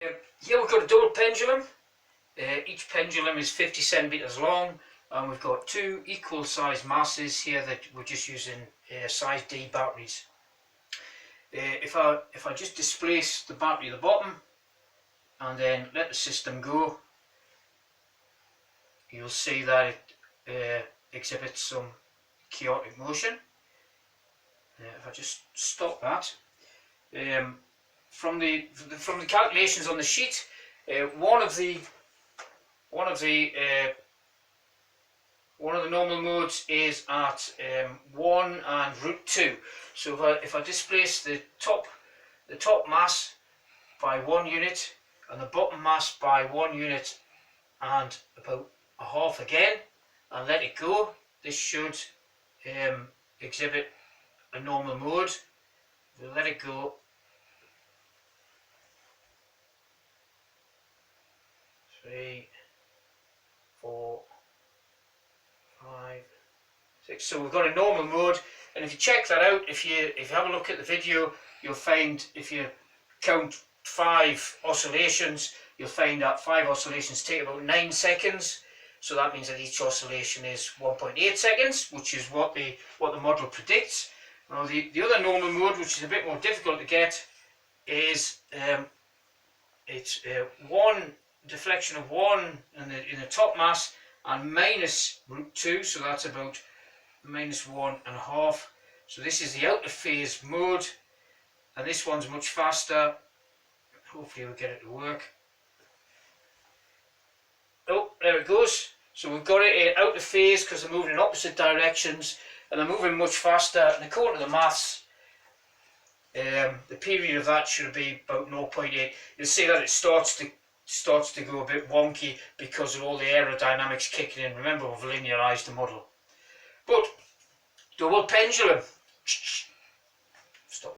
Here we've got a double pendulum. Each pendulum is 50 centimeters long, and we've got two equal sized masses here that we're just using size D batteries. If I just displace the battery at the bottom and then let the system go, you'll see that it exhibits some chaotic motion. If I just stop that, from the calculations on the sheet, one of the normal modes is at 1 and √2. So if I displace the top mass by 1 unit and the bottom mass by 1 unit and about a half again, and let it go, this should exhibit a normal mode. We'll let it go. 3, 4, 5, 6. So we've got a normal mode, and if you check that out, if you have a look at the video, you'll find if you count 5 oscillations, you'll find that 5 oscillations take about 9 seconds. So that means that each oscillation is 1.8 seconds, which is what the model predicts. Now the other normal mode, which is a bit more difficult to get, is it's 1 deflection of 1 in the top mass and minus √2, so that's about -1.5. So this is the out of phase mode, and this one's much faster. Hopefully we'll get it to work. Oh, there it goes. So we've got it out of phase because they're moving in opposite directions, and they're moving much faster. And according to the maths, the period of that should be about 0.8. You'll see that it starts to go a bit wonky because of all the aerodynamics kicking in. Remember, we've linearized the model. But double pendulum.